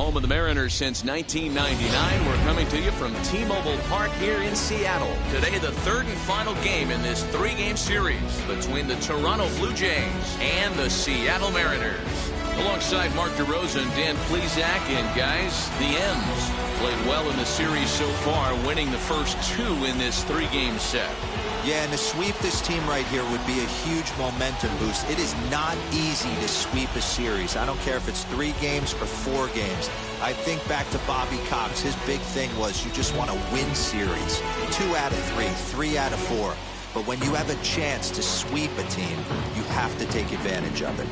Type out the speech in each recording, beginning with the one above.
Home of the Mariners since 1999. We're coming to you from T-Mobile Park here in Seattle. Today, the third and final game in this three-game series between the Toronto Blue Jays and the Seattle Mariners. Alongside Mark DeRosa and Dan Plesac, and guys, the M's played well in the series so far, winning the first two in this three-game set. Yeah, and to sweep this team right here would be a huge momentum boost. It is not easy to sweep a series. I don't care if it's 3 games or 4 games. I think back to Bobby Cox. His big thing was you just want to win series. 2 out of 3, 3 out of 4. But when you have a chance to sweep a team, you have to take advantage of it.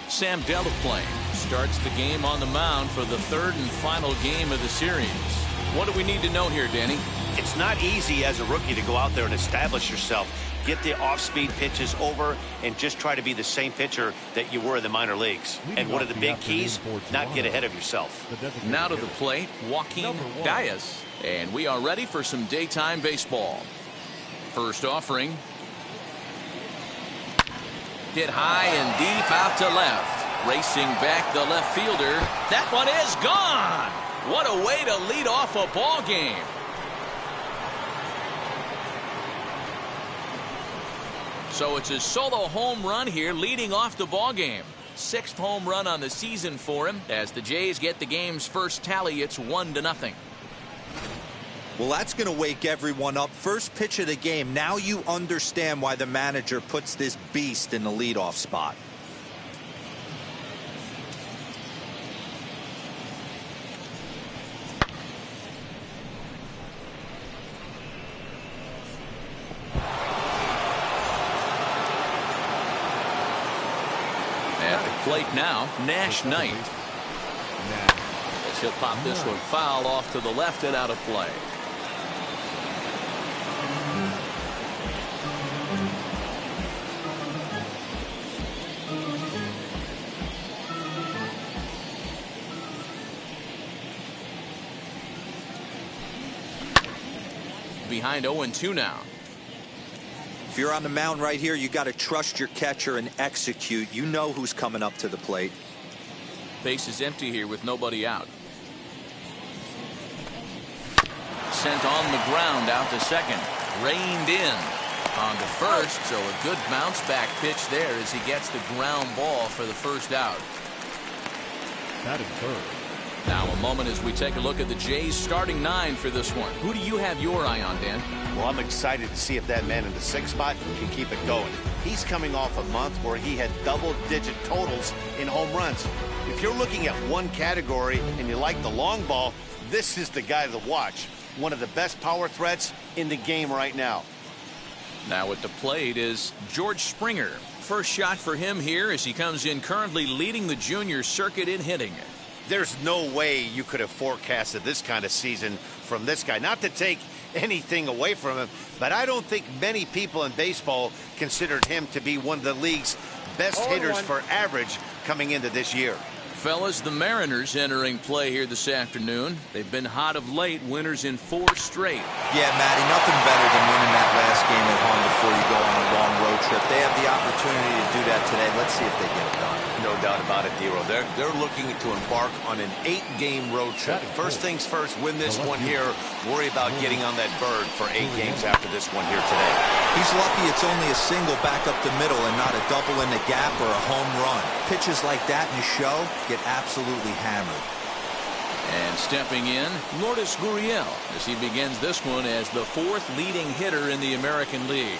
Sam Delaplane starts the game on the mound for the third and final game of the series. What do we need to know here, Danny? It's not easy as a rookie to go out there and establish yourself, get the off-speed pitches over, and just try to be the same pitcher that you were in the minor leagues. And one of the big keys, not get ahead of yourself. Now to the plate, Joaquin Diaz. And we are ready for some daytime baseball. First offering. Hit high and deep out to left. Racing back the left fielder. That one is gone. What a way to lead off a ball game. So it's a solo home run here leading off the ball game. 6th home run on the season for him. As the Jays get the game's first tally, it's 1-0. Well, that's going to wake everyone up. First pitch of the game. Now you understand why the manager puts this beast in the leadoff spot. At the plate now, Nash Knight. As he'll pop this one foul off to the left and out of play. Behind 0-2 now. If you're on the mound right here, you got to trust your catcher and execute. You know who's coming up to the plate. Base is empty here with nobody out. Sent on the ground out to second. Reined in on to first, so a good bounce back pitch there as he gets the ground ball for the first out. That is third. Now a moment as we take a look at the Jays starting 9 for this one. Who do you have your eye on, Dan? Well, I'm excited to see if that man in the 6th spot can keep it going. He's coming off a month where he had double-digit totals in home runs. If you're looking at one category and you like the long ball, this is the guy to watch. One of the best power threats in the game right now. Now at the plate is George Springer. First shot for him here as he comes in currently leading the junior circuit in hitting. There's no way you could have forecasted this kind of season from this guy. Not to take anything away from him, but I don't think many people in baseball considered him to be one of the league's best hitters for average coming into this year. Fellas, the Mariners entering play here this afternoon. They've been hot of late, winners in 4 straight. Yeah, Matty, nothing better than winning that last game at home before you go on a long road trip. They have the opportunity to do that today. Let's see if they get it done. No doubt about it, Dero. They're looking to embark on an 8-game road trip. First things first, win this one here. Worry about getting on that bird for 8 games after this one here today. He's lucky it's only a single back up the middle and not a double in the gap or a home run. Pitches like that in the show get absolutely hammered. And stepping in, Lourdes Gurriel as he begins this one as the 4th leading hitter in the American League.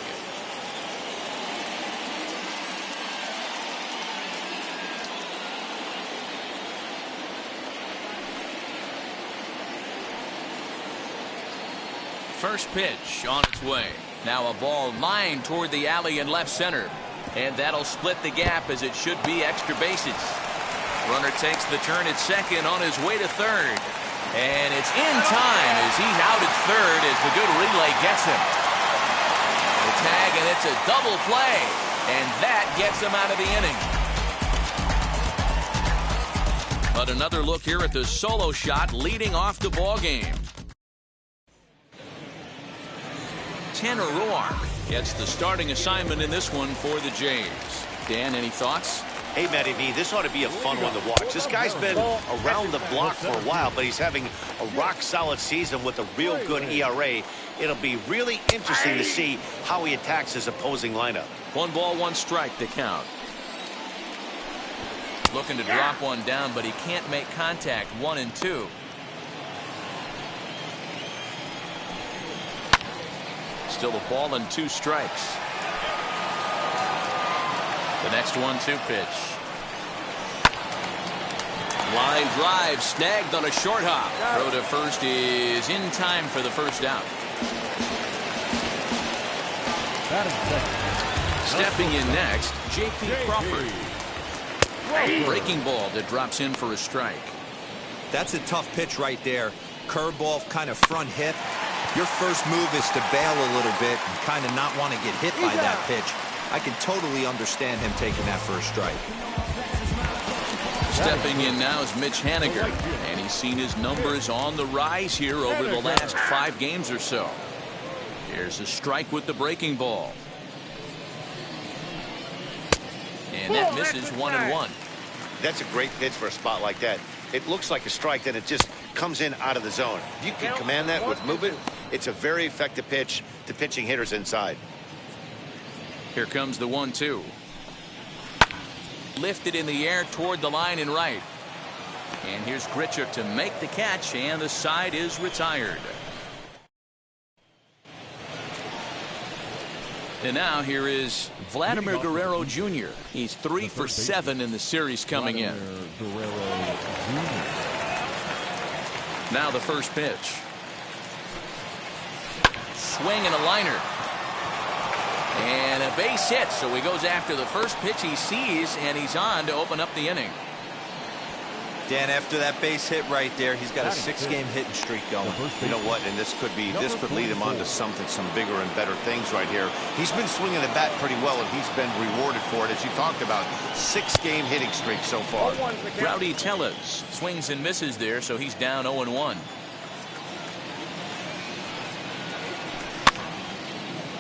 First pitch on its way. Now a ball lined toward the alley in left center. And that'll split the gap as it should be extra bases. Runner takes the turn at second on his way to third. And it's in time as he's out at third as the good relay gets him. The tag, and it's a double play. And that gets him out of the inning. But another look here at the solo shot leading off the ball game. Tanner Roark gets the starting assignment in this one for the Jays. Dan, any thoughts? Hey, Matty V, this ought to be a fun one to watch. This guy's been around the block for a while, but he's having a rock-solid season with a real good ERA. It'll be really interesting to see how he attacks his opposing lineup. 1 ball, 1 strike to count. Looking to drop one down, but he can't make contact. 1-2. Still a ball and 2 strikes. The next 1-2 pitch. Line drive snagged on a short hop. Throw to first is in time for the first out. Stepping in next, J.P. Crawford. Breaking ball that drops in for a strike. That's a tough pitch right there. Curveball, kind of front hip. Your first move is to bail a little bit and kind of not want to get hit by that pitch. I can totally understand him taking that first strike. Stepping in now is Mitch Haniger, and he's seen his numbers on the rise here over the last 5 games or so. Here's a strike with the breaking ball. And that misses 1-1. That's a great pitch for a spot like that. It looks like a strike, then it just comes in out of the zone. If you can command that with movement, it's a very effective pitch to pitching hitters inside. Here comes the 1-2. Lifted in the air toward the line and right. And here's Grichuk to make the catch, and the side is retired. And now here is Vladimir Guerrero Jr. He's 3 for 7 in the series coming in. Now the first pitch. Swing and a liner. And a base hit, so he goes after the first pitch he sees, and he's on to open up the inning. Dan, after that base hit right there, he's got a 6-game hitting streak going. You know what, and this could lead him on to some bigger and better things right here. He's been swinging the bat pretty well, and he's been rewarded for it, as you talked about. 6-game hitting streak so far. Rowdy Tellez swings and misses there, so he's down 0-1.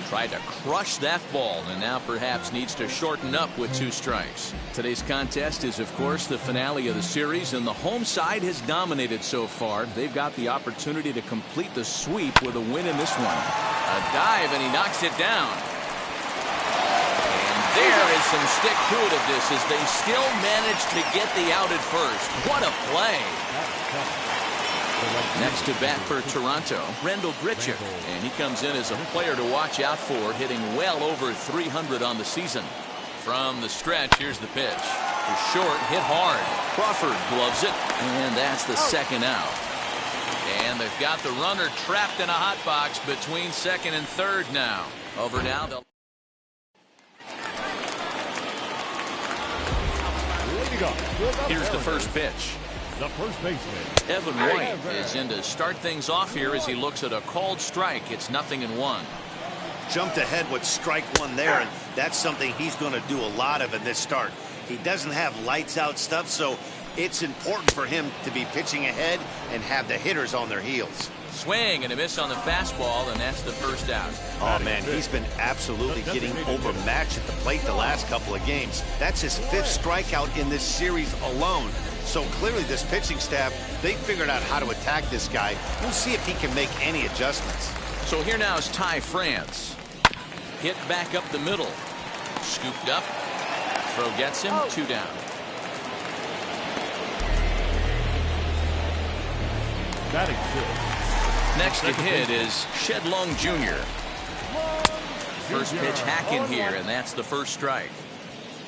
Tried to crush that ball, and now perhaps needs to shorten up with 2 strikes. Today's contest is, of course, the finale of the series, and the home side has dominated so far. They've got the opportunity to complete the sweep with a win in this one. A dive, and he knocks it down. And there is some stick-to-it-iveness as they still manage to get the out at first. What a play! Next to bat for Toronto, Rendell Grichuk, and he comes in as a player to watch out for, hitting well over 300 on the season. From the stretch, here's the pitch. It's short, hit hard. Crawford gloves it, and that's the second out. And they've got the runner trapped in a hot box between second and third now. Over now, they'll... Here's the first pitch. The first baseman, Evan White is in to start things off here as he looks at a called strike. It's 0-1. Jumped ahead with strike 1 there, and that's something he's going to do a lot of in this start. He doesn't have lights out stuff, so it's important for him to be pitching ahead and have the hitters on their heels. Swing and a miss on the fastball, and that's the first out. Oh, man, he's been absolutely getting overmatched at the plate the last couple of games. That's his 5th strikeout in this series alone. So clearly this pitching staff, they figured out how to attack this guy. We'll see if he can make any adjustments. So here now is Ty France. Hit back up the middle. Scooped up. Throw gets him. 2 down. batting 5th. Next to hit is Shedlong Jr. First pitch hacking here, and that's the first strike.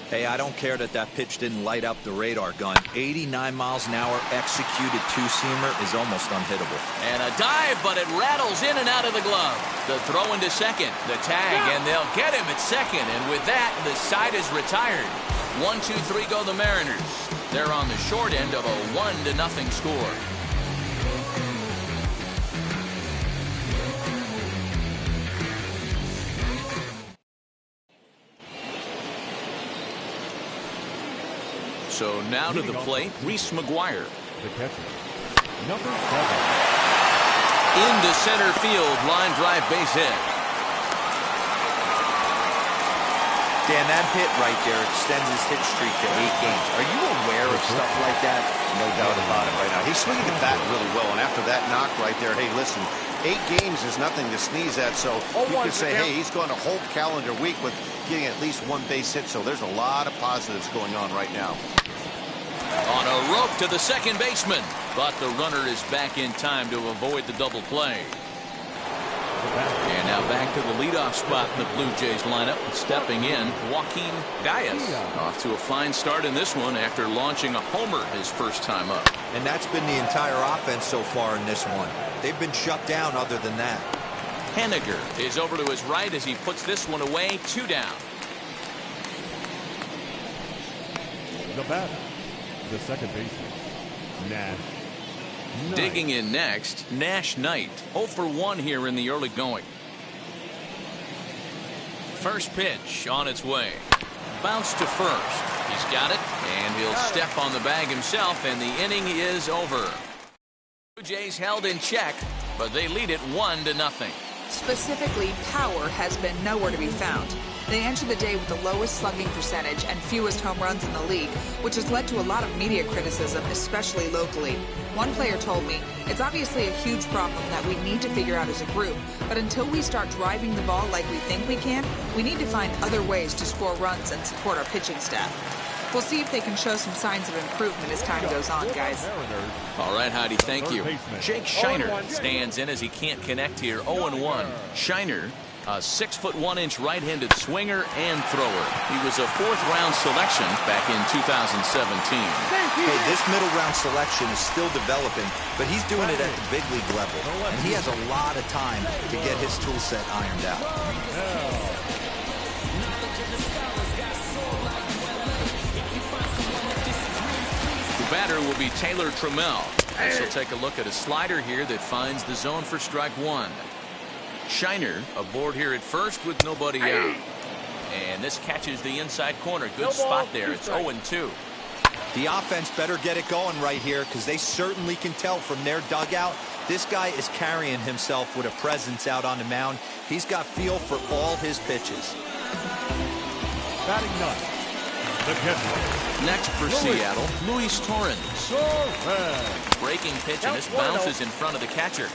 Hey, I don't care that pitch didn't light up the radar gun. 89 miles an hour executed two-seamer is almost unhittable. And a dive, but it rattles in and out of the glove. The throw into second, the tag, and they'll get him at second. And with that, the side is retired. 1-2-3 go the Mariners. They're on the short end of a 1-0 score. So now to the plate, Reese McGuire. The catcher, number 7. Into center field, line drive base hit. Dan, that hit right there extends his hit streak to 8 games. Are you aware of stuff like that? No doubt about it right now. He's swinging the bat really well, and after that knock right there, hey, listen, 8 games is nothing to sneeze at, so you can say, hey, he's going a whole calendar week with getting at least 1 base hit, so there's a lot of positives going on right now. On a rope to the second baseman, but the runner is back in time to avoid the double play. And now back to the leadoff spot in the Blue Jays lineup. Stepping in, Joaquin Gallas. Off to a fine start in this one after launching a homer his first time up. And that's been the entire offense so far in this one. They've been shut down other than that. Henniger is over to his right as he puts this one away. 2 down. The batter, the second baseman, Nash. Digging in next, Nash Knight. 0 for 1 here in the early going. First pitch on its way. Bounce to first. He's got it, and he'll step on the bag himself, and the inning is over. Blue Jays held in check, but they lead it 1-0. Specifically, power has been nowhere to be found. They enter the day with the lowest slugging percentage and fewest home runs in the league, which has led to a lot of media criticism, especially locally. One player told me, it's obviously a huge problem that we need to figure out as a group, but until we start driving the ball like we think we can, we need to find other ways to score runs and support our pitching staff. We'll see if they can show some signs of improvement as time goes on, guys. All right, Heidi, thank you. Jake Shiner stands in as he can't connect here. 0-1. Shiner, a 6'1" right-handed swinger and thrower. He was a 4th-round selection back in 2017. Hey, this middle-round selection is still developing, but he's doing it at the big league level, and he has a lot of time to get his tool set ironed out. The batter will be Taylor Trammell. This will take a look at a slider here that finds the zone for strike 1. Shiner aboard here at first with nobody out. And this catches the inside corner. Good spot there. It's 0-2. The offense better get it going right here because they certainly can tell from their dugout this guy is carrying himself with a presence out on the mound. He's got feel for all his pitches. Batting ninth, the catcher. Next for Seattle, Luis Torrens. Breaking pitch, and this bounces in front of the catcher.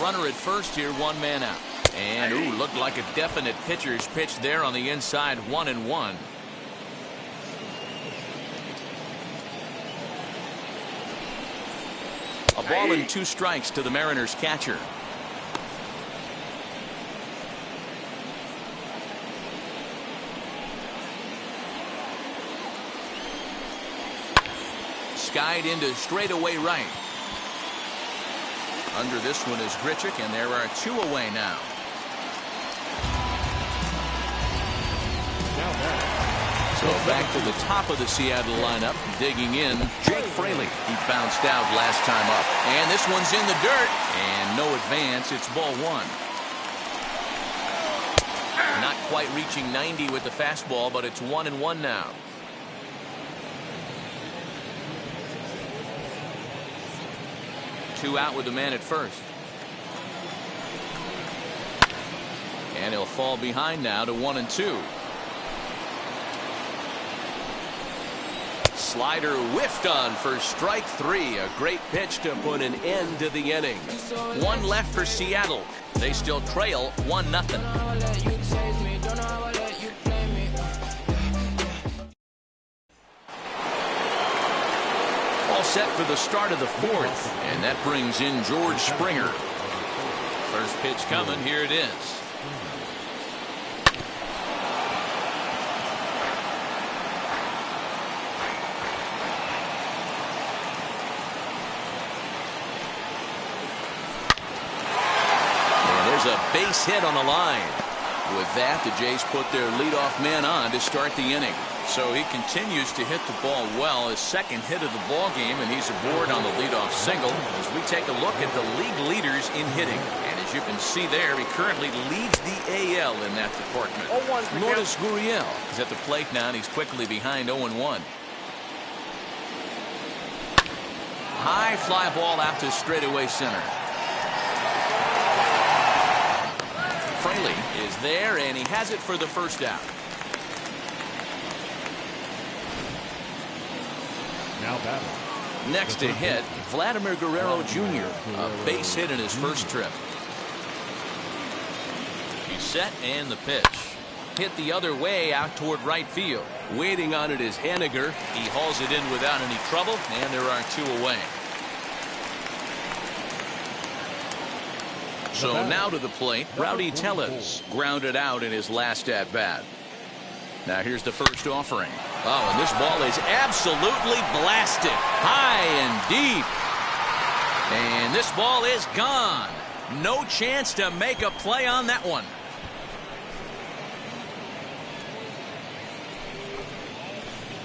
Runner at first here, 1 man out. And, ooh, looked like a definite pitcher's pitch there on the inside, 1-1. A ball and 2 strikes to the Mariners catcher. Skied into straightaway right. Under this one is Grichuk, and there are 2 away now. So back to the top of the Seattle lineup, digging in, Jake Fraley. He bounced out last time up. And this one's in the dirt, and no advance. It's ball 1. Not quite reaching 90 with the fastball, but it's 1-1 now. Two out with the man at first. And he'll fall behind now to 1-2. Slider whiffed on for strike 3. A great pitch to put an end to the inning. 1 left for Seattle. They still trail 1-0. All set for the start of the 4th, and that brings in George Springer. First pitch coming. Here it is. A base hit on the line. With that, the Jays put their leadoff man on to start the inning. So he continues to hit the ball well. His second hit of the ball game, and he's aboard on the leadoff single as we take a look at the league leaders in hitting. And as you can see there, he currently leads the AL in that department. Lourdes Gurriel is at the plate now, and he's quickly behind 0-1. High fly ball out to straightaway center. Fraley is there, and he has it for the first out. Now batting. Next to hit, Vladimir Guerrero Jr., a base hit in his first trip. He's set and the pitch. Hit the other way out toward right field. Waiting on it is Henniger. He hauls it in without any trouble, and there are 2 away. So now to the plate, Rowdy Tellez grounded out in his last at-bat. Now here's the first offering. Oh, and this ball is absolutely blasted. High and deep. And this ball is gone. No chance to make a play on that one.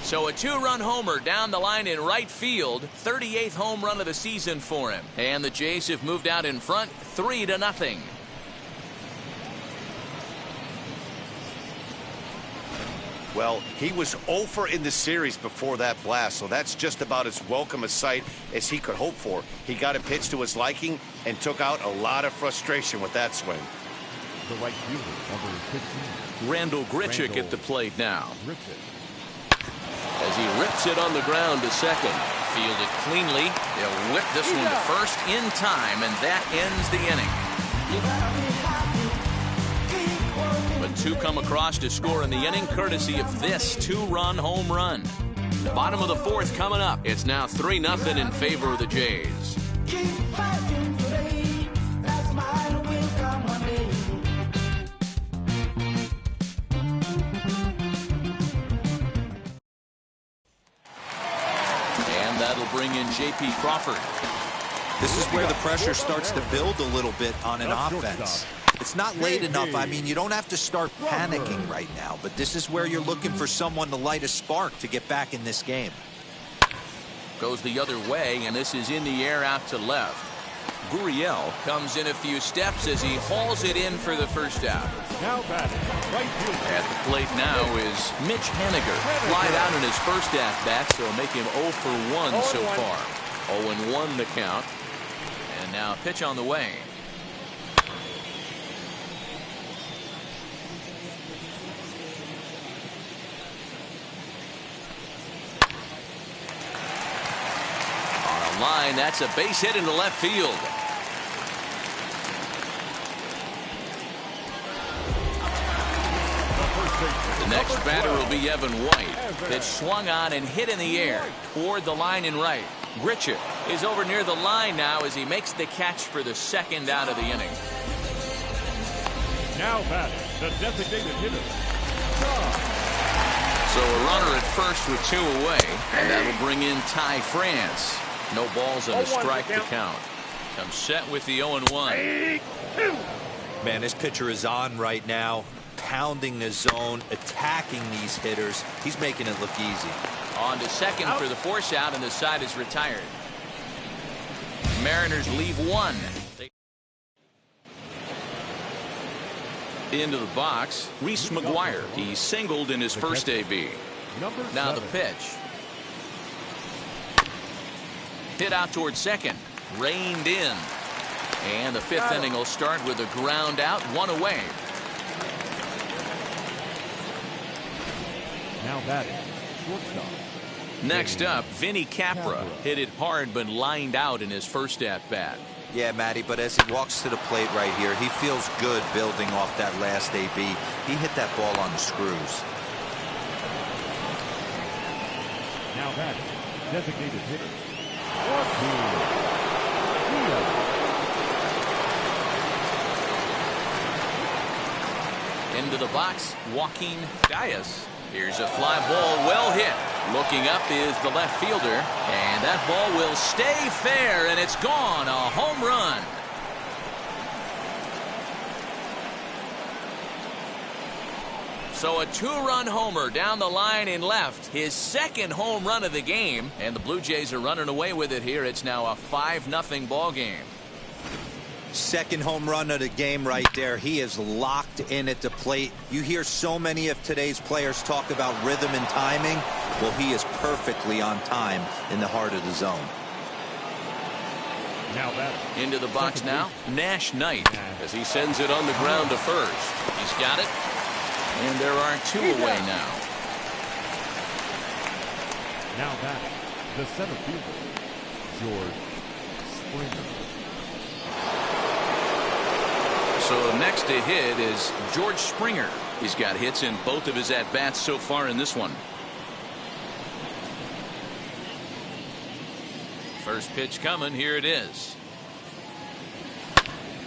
So a 2-run homer down the line in right field. 38th home run of the season for him. And the Jays have moved out in front 3-0. Well, he was 0 in the series before that blast, so that's just about as welcome a sight as he could hope for. He got a pitch to his liking and took out a lot of frustration with that swing. The right fielder, number 15. Randall Grichuk at the plate now. As he rips it on the ground to second. Fielded cleanly. He'll whip this one to first in time, and that ends the inning. But 2 come across to score in the inning, courtesy of this 2-run home run. Bottom of the 4th coming up. It's now 3-0 in favor of the Jays. Bring in J.P. Crawford. This is where the pressure starts to build a little bit on an offense. It's not late enough. I mean, you don't have to start panicking right now, but this is where you're looking for someone to light a spark to get back in this game. Goes the other way, and this is in the air out to left. Gurriel comes in a few steps as he hauls it in for the first out. Now batting, right field. At the plate now is Mitch Henniger. Flied out in his first at-bat, so make him 0 for 1 so far. 0-1 the count. And now a pitch on the way. On a line, that's a base hit into left field. The next batter will be Evan White. Pitch swung on and hit in the air toward the line in right. Grichuk is over near the line now as he makes the catch for the second out of the inning. Now batting, the designated hitter. So a runner at first with 2 away, and that'll bring in Ty France. No balls and a strike to count. Comes set with the 0-1. Man, this pitcher is on right now. Pounding the zone, attacking these hitters. He's making it look easy. On to second for the force out, and the side is retired. Mariners leave 1. Into the box, Reese McGuire. He singled in his first AB. Now the pitch. Hit out toward second. Reined in. And the 5th inning will start with a ground out, 1 away. Now batting, shortstop. Next up, Vinny Capra. Hit it hard but lined out in his first at-bat. Yeah, Matty, but as he walks to the plate right here, he feels good building off that last AB. He hit that ball on the screws. Now batting, designated hitter. Into the box, Joaquin Diaz. Here's a fly ball, well hit. Looking up is the left fielder, and that ball will stay fair, and it's gone. A home run. So a 2-run homer down the line in left. His second home run of the game, and the Blue Jays are running away with it here. It's now a 5-0 ball game. Second home run of the game right there. He is locked in at the plate. You hear so many of today's players talk about rhythm and timing. Well, he is perfectly on time in the heart of the zone. Now into the box now, Nash Knight, as he sends it on the ground to first. He's got it, and there are 2 away now. Now back, The center fielder, George Springer. So next to hit is George Springer. He's got hits in both of his at-bats so far in this one. First pitch coming. Here it is.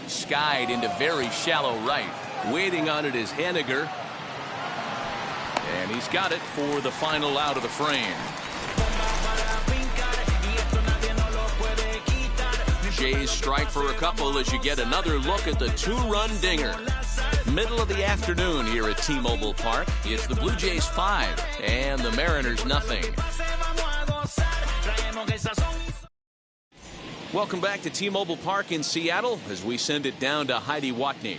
Skied into very shallow right. Waiting on it is Henniger. And he's got it for the final out of the frame. Jays strike for a couple as you get another look at the two-run dinger. Middle of the afternoon here at T-Mobile Park. It's the Blue Jays 5 and the Mariners nothing. Welcome back to T-Mobile Park in Seattle as we send it down to Heidi Watney.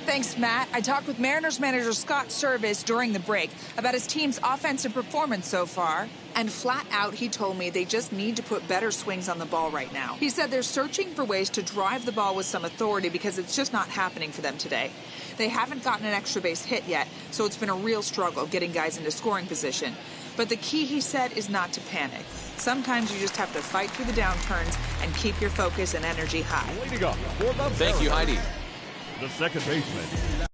Thanks, Matt. I talked with Mariners manager Scott Service during the break about his team's offensive performance so far. And flat out, he told me they just need to put better swings on the ball right now. He said they're searching for ways to drive the ball with some authority because it's just not happening for them today. They haven't gotten an extra base hit yet, so it's been a real struggle getting guys into scoring position. But the key, he said, is not to panic. Sometimes you just have to fight through the downturns and keep your focus and energy high. Thank you, Heidi. The second baseman,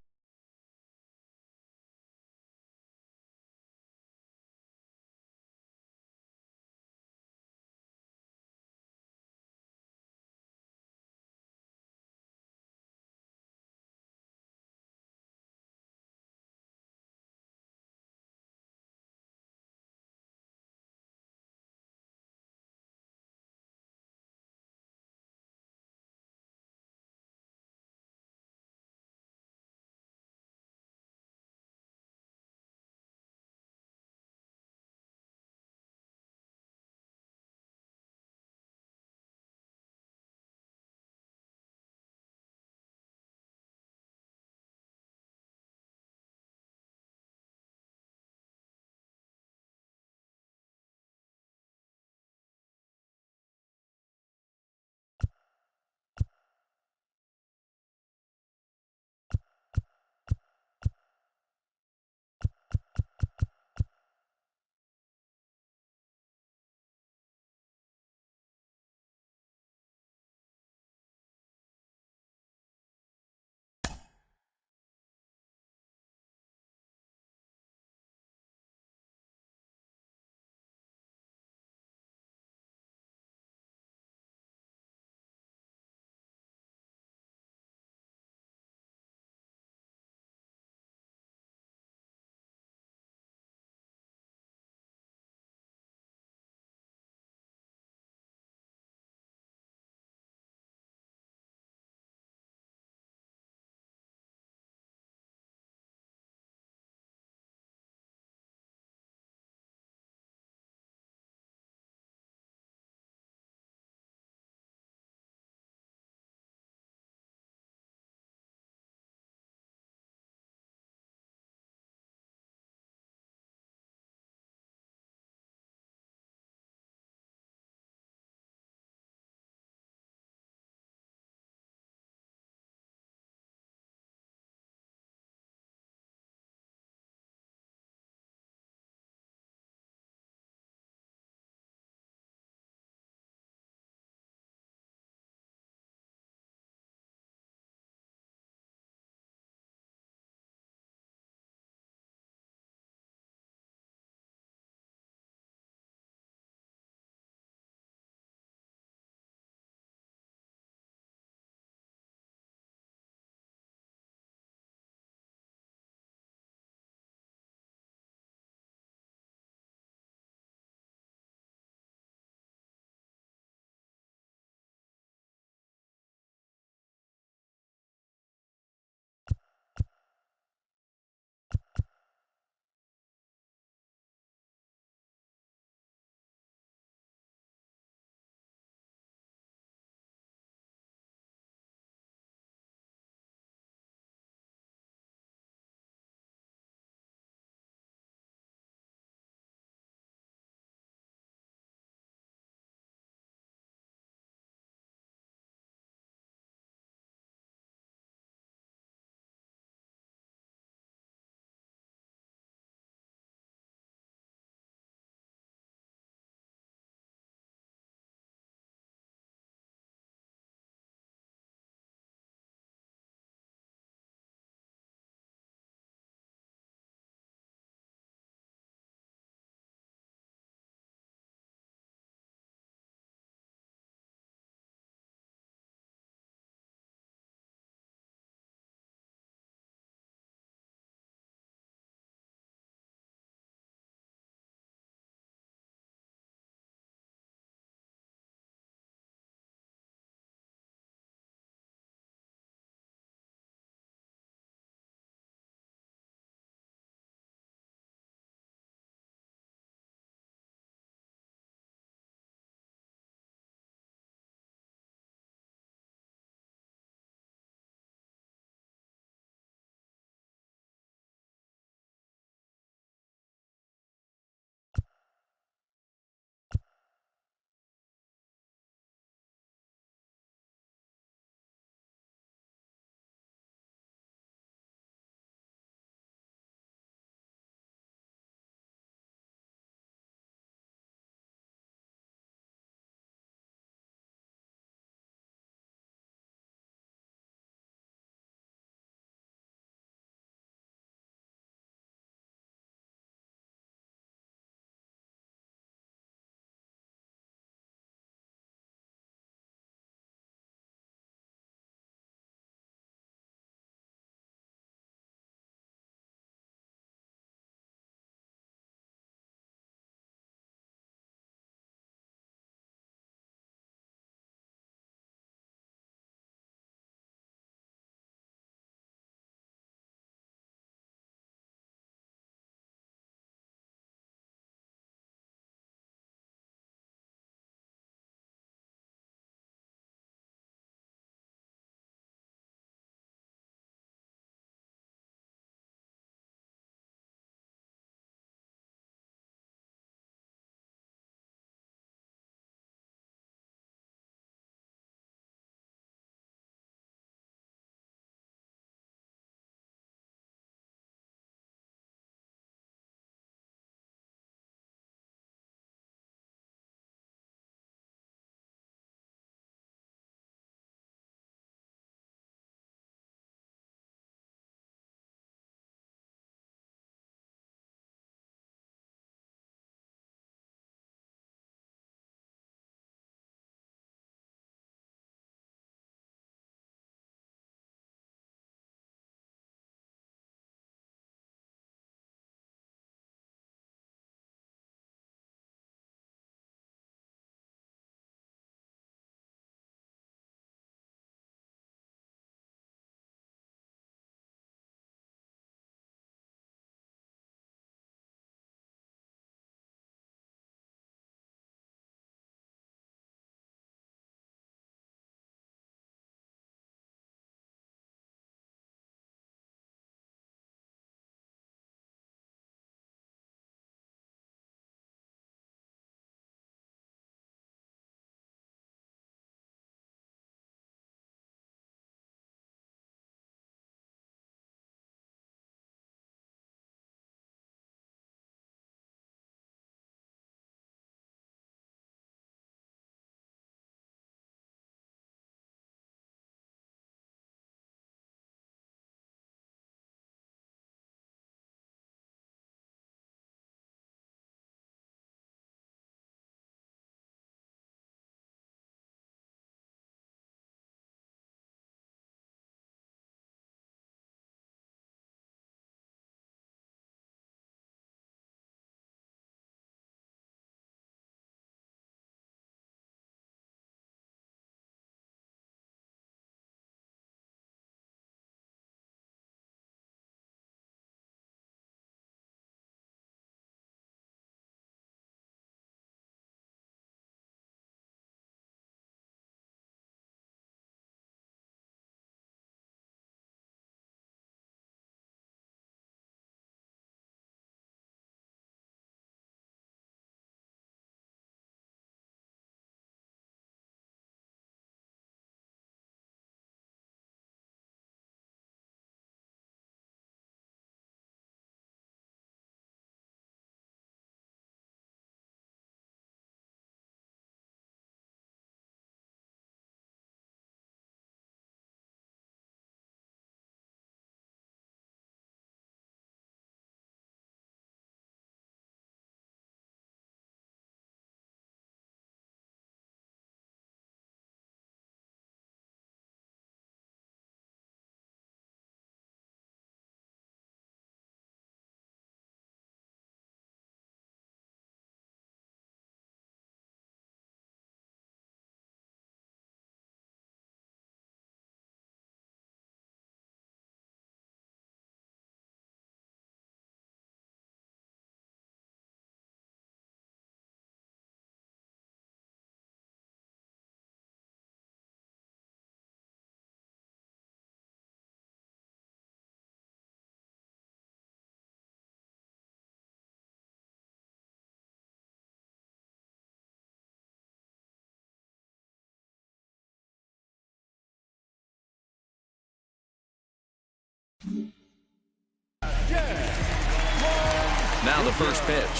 Now the first pitch.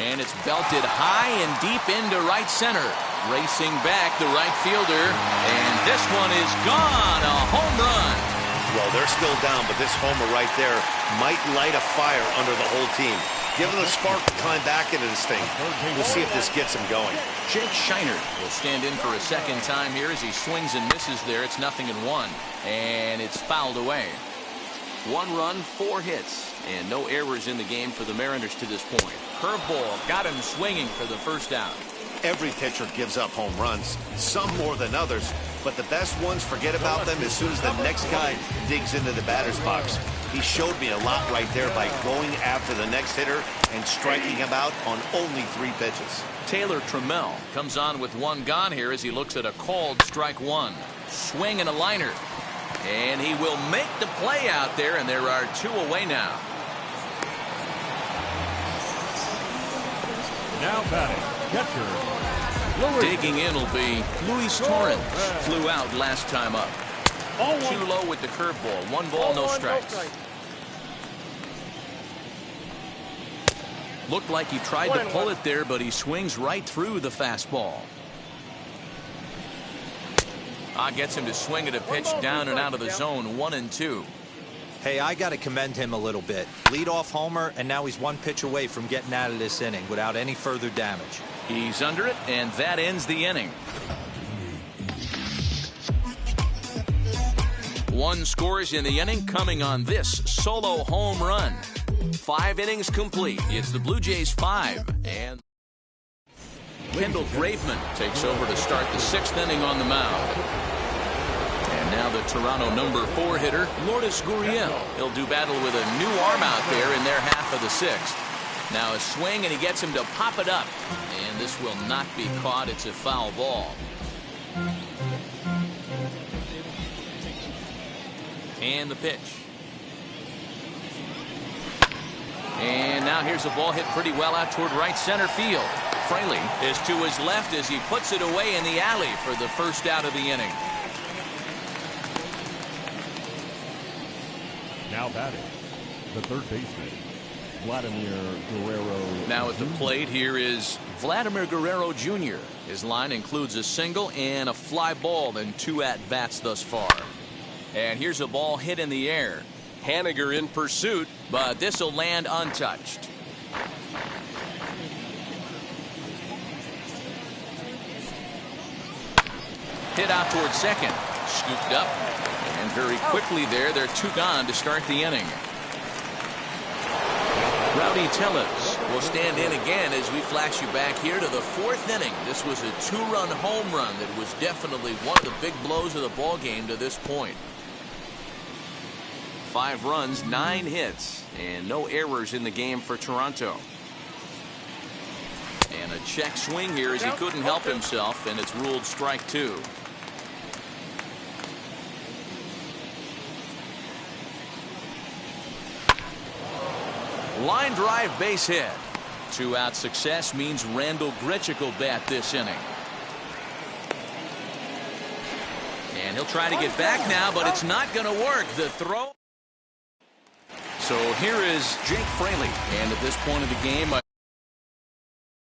And it's belted high and deep into right center. Racing back the right fielder. And this one is gone. A home run. Well, they're still down, but this homer right there might light a fire under the whole team. Give them a spark to climb back into this thing. We'll see if this gets him going. Jake Shiner will stand in for a second time here as he swings and misses there. It's 0-1. And it's fouled away. 1 run, 4 hits, and no errors in the game for the Mariners to this point. Curveball got him swinging for the first out. Every pitcher gives up home runs, some more than others, but the best ones forget about them as soon as the next guy digs into the batter's box. He showed me a lot right there by going after the next hitter and striking him out on only 3 pitches. Taylor Trammell comes on with 1 gone here as he looks at a called strike 1. Swing and a liner. And he will make the play out there, and there are 2 away now. Now batting, catcher, Louis. Digging in will be Luis Torrens. Flew out last time up. Too low with the curveball. 1 ball, no strikes. Looked like he tried to pull it there, but he swings right through the fastball. Gets him to swing at a pitch down and out of the zone. 1-2. Hey, I got to commend him a little bit. Leadoff homer, and now he's 1 pitch away from getting out of this inning without any further damage. He's under it, and that ends the inning. 1 scores in the inning coming on this solo home run. 5 innings complete. It's the Blue Jays 5. And Kendall Graveman takes over to start the 6th inning on the mound. And now the Toronto number 4 hitter, Lourdes Gurriel. He'll do battle with a new arm out there in their half of the 6th. Now a swing, and he gets him to pop it up. And this will not be caught. It's a foul ball. And the pitch. And now here's a ball hit pretty well out toward right center field. Fraley is to his left as he puts it away in the alley for the first out of the inning. Now batting, the third baseman, Vladimir Guerrero. Now at the plate here is Vladimir Guerrero Jr. His line includes a single and a fly ball and 2 at-bats thus far. And here's a ball hit in the air. Haniger in pursuit, but this will land untouched. Hit out towards second. Scooped up. And very quickly there, they're 2 gone to start the inning. Rowdy Tellez will stand in again as we flash you back here to the 4th inning. This was a 2-run home run that was definitely one of the big blows of the ball game to this point. 5 runs, 9 hits, and no errors in the game for Toronto. And a check swing here as he couldn't help himself, and it's ruled strike 2. Line drive base hit. 2-out success means Randall Grichuk will bat this inning. And he'll try to get back now, but it's not going to work. The throw. So here is Jake Fraley, and at this point of the game,